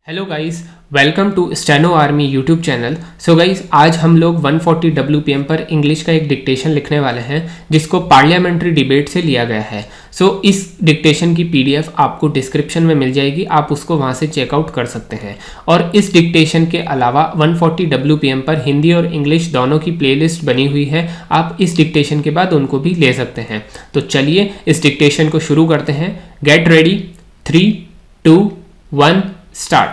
Hello guys, welcome to steno army YouTube channel. So guys, आज हम लोग 140 WPM पर इंग्लिश का एक डिक्टेशन लिखने वाले हैं जिसको पार्लियामेंट्री डिबेट से लिया गया है। सो इस डिक्टेशन की PDF आपको डिस्क्रिप्शन में मिल जाएगी, आप उसको वहां से चेकआउट कर सकते हैं। और इस डिक्टेशन के अलावा 140 WPM पर हिंदी और इंग्लिश दोनों की प्लेलिस्ट बनी हुई है, आप इस डिक्टेशन के बाद उनको भी ले सकते हैं। तो चलिए इस डिक्टेशन को शुरू करते हैं। Get ready, 3, 2, 1 start.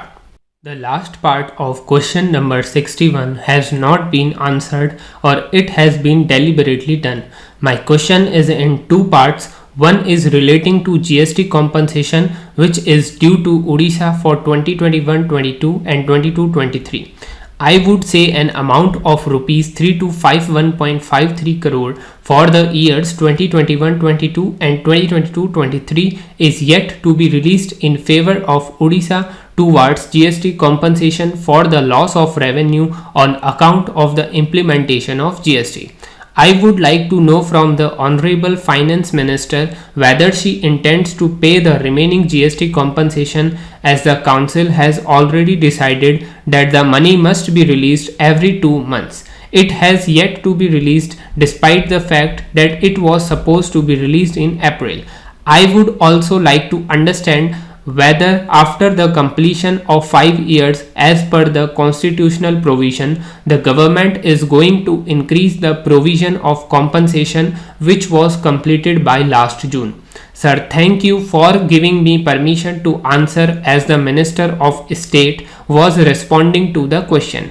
The last part of question number 61 has not been answered or it has been deliberately done. My question is in two parts. One is relating to GST compensation which is due to Odisha for 2021-22 and 22-23. I would say an amount of rupees 3251.53 crore for the years 2021-22 and 2022-23 is yet to be released in favor of Odisha towards GST compensation for the loss of revenue on account of the implementation of GST. I would like to know from the Honorable Finance Minister whether she intends to pay the remaining GST compensation, as the Council has already decided that the money must be released every 2 months. It has yet to be released despite the fact that it was supposed to be released in April. I would also like to understand whether after the completion of 5 years as per the constitutional provision, the government is going to increase the provision of compensation which was completed by last June. Sir, thank you for giving me permission to answer as the Minister of State was responding to the question.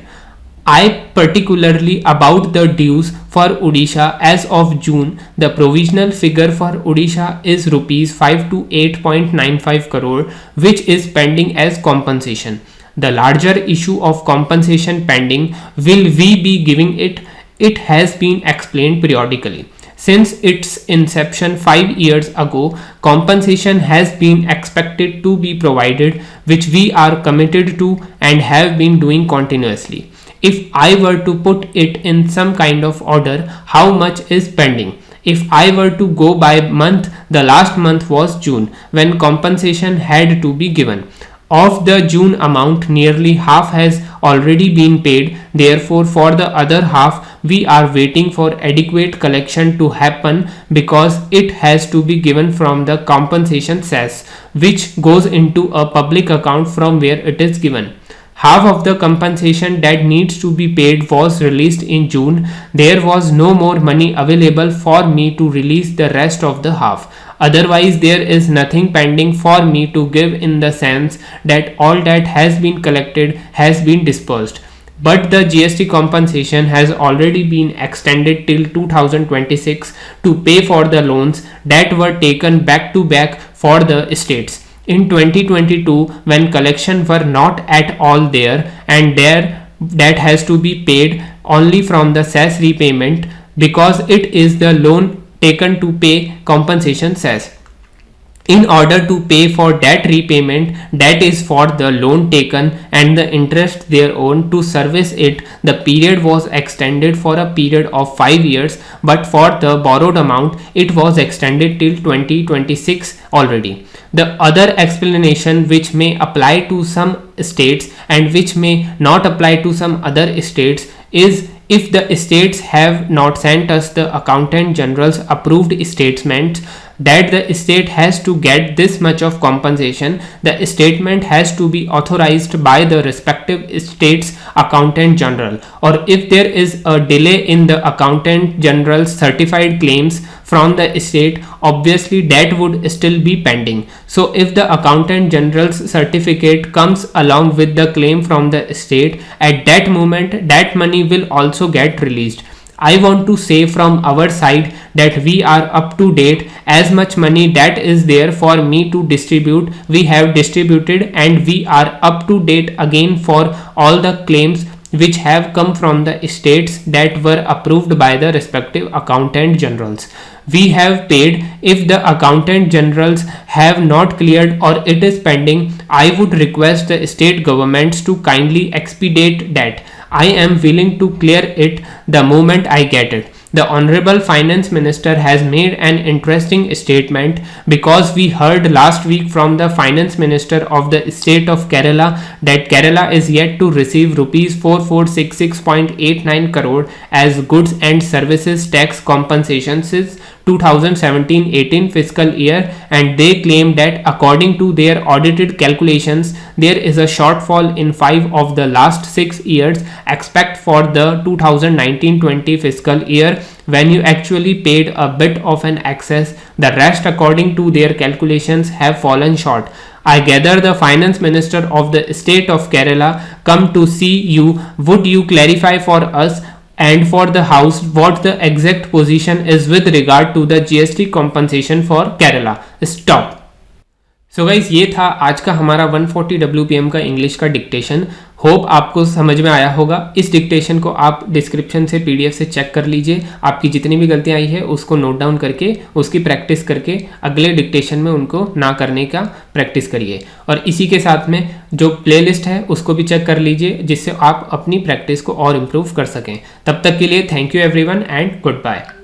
I particularly about the dues for Odisha as of June, the provisional figure for Odisha is rupees 528.95 crore which is pending as compensation. The larger issue of compensation pending, will we be giving it? It has been explained periodically. Since its inception 5 years ago, compensation has been expected to be provided, which we are committed to and have been doing continuously. If I were to put it in some kind of order, how much is pending? If I were to go by month, the last month was June when compensation had to be given. Of the June amount, nearly half has already been paid. Therefore, for the other half, we are waiting for adequate collection to happen because it has to be given from the compensation cess, which goes into a public account from where it is given. Half of the compensation that needs to be paid was released in June. There was no more money available for me to release the rest of the half. Otherwise, there is nothing pending for me to give, in the sense that all that has been collected has been dispersed. But the GST compensation has already been extended till 2026 to pay for the loans that were taken back to back for the states. In 2022, when collection were not at all there, and there that has to be paid only from the cess repayment because it is the loan taken to pay compensation cess. In order to pay for that repayment that is for the loan taken and the interest thereon, to service it, the period was extended for a period of 5 years, but for the borrowed amount it was extended till 2026 already. The other explanation which may apply to some states and which may not apply to some other states is, if the states have not sent us the Accountant General's approved statements that the state has to get this much of compensation, the statement has to be authorized by the respective state's Accountant General. Or if there is a delay in the Accountant General's certified claims from the state, obviously that would still be pending. So if the Accountant General's certificate comes along with the claim from the state, at that moment that money will also get released. I want to say from our side that we are up to date. As much money that is there for me to distribute, we have distributed, and we are up to date again for all the claims which have come from the states that were approved by the respective Accountant Generals. We have paid. If the Accountant Generals have not cleared or it is pending, I would request the state governments to kindly expedite that. I am willing to clear it the moment I get it. The Honorable Finance Minister has made an interesting statement because we heard last week from the Finance Minister of the state of Kerala that Kerala is yet to receive rupees 4466.89 crore as goods and services tax compensation since 2017-18 fiscal year, and they claim that according to their audited calculations there is a shortfall in 5 of the last 6 years except for the 2019-20 fiscal year when you actually paid a bit of an excess. The rest according to their calculations have fallen short. I gather the finance minister of the state of Kerala come to see you. Would you clarify for us and for the house what the exact position is with regard to the GST compensation for Kerala? Stop. So guys ये था आज का हमारा 140 WPM का English का dictation. Hope आपको समझ में आया होगा। इस डिक्टेशन को आप डिस्क्रिप्शन से PDF से चेक कर लीजिए। आपकी जितनी भी गलतियाँ आई है उसको नोट डाउन करके उसकी प्रैक्टिस करके अगले डिक्टेशन में उनको ना करने का प्रैक्टिस करिए। और इसी के साथ में जो प्लेलिस्ट है उसको भी चेक कर लीजिए जिससे आप अपनी प्रैक्टिस को और इम्प्रूव कर सकें। तब तक के लिए thank you everyone and good bye.